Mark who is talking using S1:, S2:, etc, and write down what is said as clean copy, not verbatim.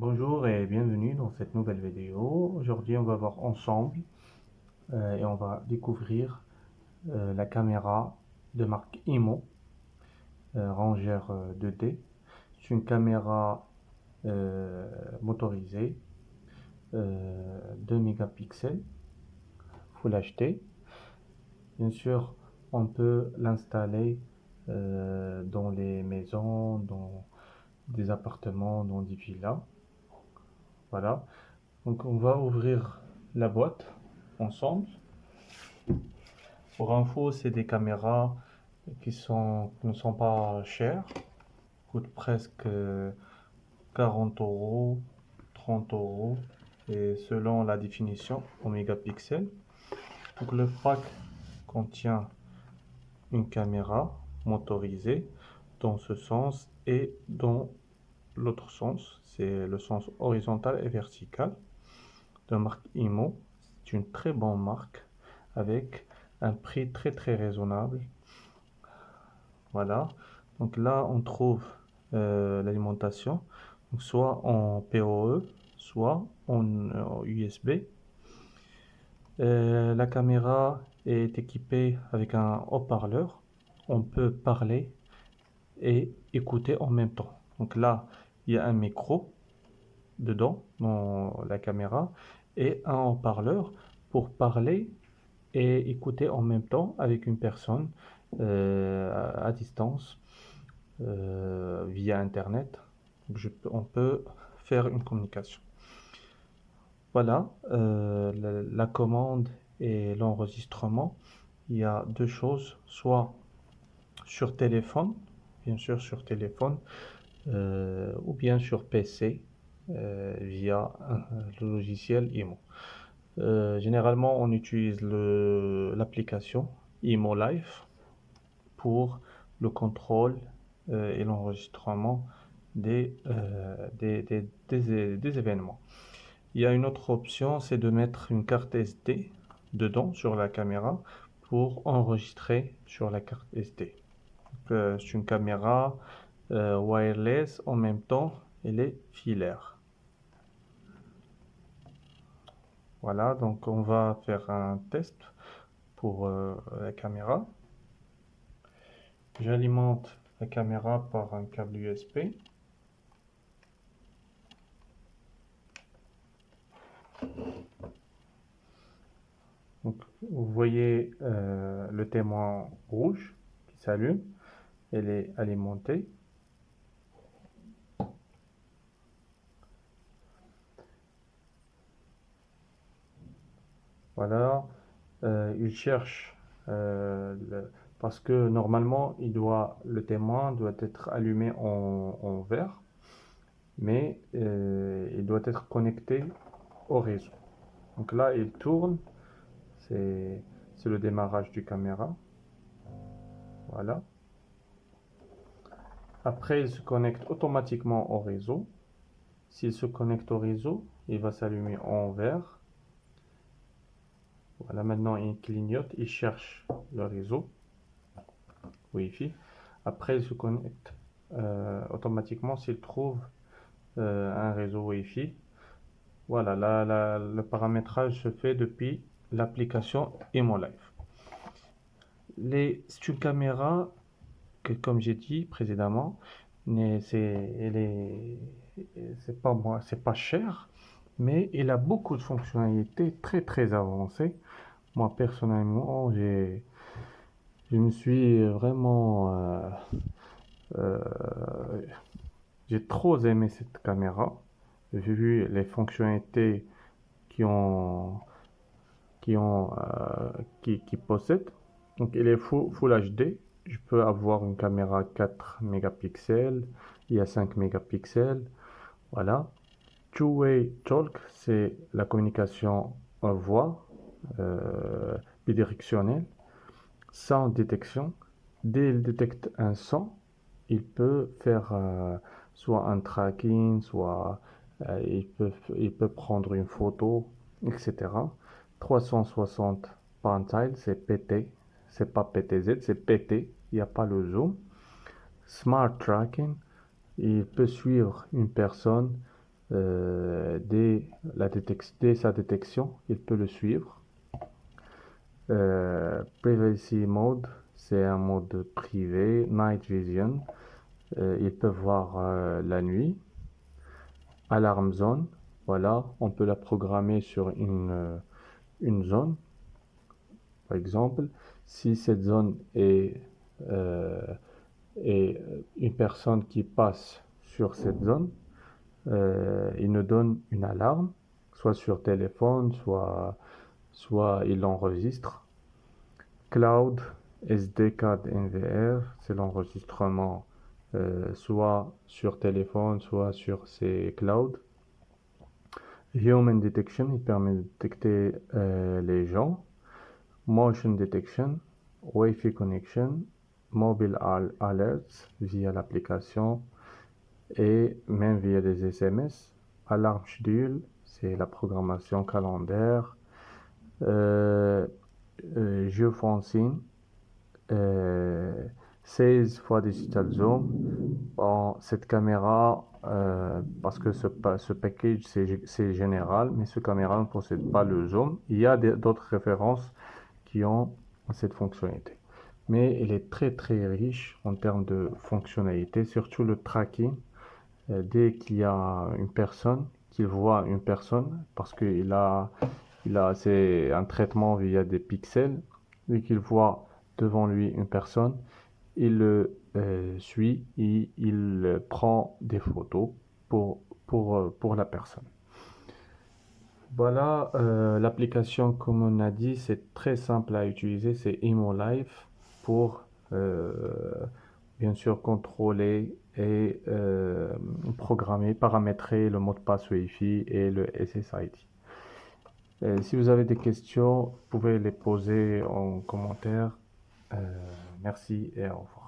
S1: Bonjour et bienvenue dans cette nouvelle vidéo. Aujourd'hui, on va voir ensemble et on va découvrir la caméra de marque IMO, rangère 2D. C'est une caméra motorisée 2 mégapixels Full HD. Bien sûr, on peut l'installer dans les maisons, dans des appartements, dans des villas. Voilà. Donc on va ouvrir la boîte ensemble. Pour info, c'est des caméras qui ne sont pas chères, coûtent presque 40 euros, 30 euros, et selon la définition en mégapixels. Donc le pack contient une caméra motorisée dans ce sens et dans l'autre sens, c'est le sens horizontal et vertical de marque IMO. C'est une très bonne marque avec un prix très raisonnable. Voilà. Donc là, on trouve l'alimentation, donc soit en PoE, soit en USB. La caméra est équipée avec un haut-parleur. On peut parler et écouter en même temps. Donc là, il y a un micro dedans, dans la caméra, et un haut-parleur pour parler et écouter en même temps avec une personne à distance via Internet. Donc on peut faire une communication. Voilà, la commande et l'enregistrement. Il y a deux choses, soit sur téléphone, bien sûr sur téléphone, ou bien sur PC via le logiciel IMO. Généralement, on utilise l'application IMO Live pour le contrôle et l'enregistrement des événements. Il y a une autre option, c'est de mettre une carte SD dedans sur la caméra pour enregistrer sur la carte SD. C'est une caméra wireless, en même temps elle est filaire. Voilà, donc on va faire un test pour la caméra. J'alimente la caméra par un câble USB. Donc, vous voyez le témoin rouge qui s'allume. Elle est alimentée. Voilà, il cherche parce que normalement le témoin doit être allumé en vert, mais il doit être connecté au réseau. Donc là, il tourne, c'est le démarrage du caméra. Voilà. Après, il se connecte automatiquement au réseau. S'il se connecte au réseau, il va s'allumer en vert. Voilà, maintenant il clignote, il cherche le réseau Wi-Fi. Après, il se connecte automatiquement s'il trouve un réseau Wi-Fi. Voilà, là, le paramétrage se fait depuis l'application ImoLive. C'est une caméra que, comme j'ai dit précédemment, c'est pas cher, mais il a beaucoup de fonctionnalités très avancées. Moi personnellement, je me suis vraiment, euh, j'ai trop aimé cette caméra. J'ai vu les fonctionnalités qui ont, qui ont, qui possède. Donc, il est full HD. Je peux avoir une caméra 4 mégapixels, il y a 5 mégapixels. Voilà. Two-way talk, c'est la communication en voix bidirectionnelle. Sound detection, dès qu'il détecte un son, il peut faire soit un tracking, soit il peut prendre une photo, etc. 360 Parental, c'est PT, c'est pas PTZ, c'est PT, il n'y a pas le zoom. Smart Tracking, il peut suivre une personne dès sa détection, il peut le suivre. Privacy mode, c'est un mode privé. Night vision, il peut voir la nuit. Alarm zone, voilà, on peut la programmer sur une zone. Par exemple, si cette zone euh, est une personne qui passe sur cette zone, il nous donne une alarme, soit sur téléphone, soit il enregistre. Cloud, SD card NVR, c'est l'enregistrement soit sur téléphone, soit sur ces clouds. Human detection, il permet de détecter les gens. Motion detection, Wi-Fi connection, mobile alerts via l'application et même via des SMS. Alarm schedule, c'est la programmation calendaire. Geofencing, 16 fois digital zoom. Bon, cette caméra, parce que ce package c'est général, mais ce caméra ne possède pas le zoom. Il y a d'autres références qui ont cette fonctionnalité. Mais elle est très très riche en termes de fonctionnalités, surtout le tracking. Dès qu'il y a une personne, qu'il voit une personne, parce c'est un traitement via des pixels, dès qu'il voit devant lui une personne, il le suit et il prend des photos pour la personne. Voilà, l'application, comme on a dit, c'est très simple à utiliser, c'est ImoLive pour bien sûr contrôler et programmer, paramétrer le mot de passe Wi-Fi et le SSID. Si vous avez des questions, vous pouvez les poser en commentaire. Merci et au revoir.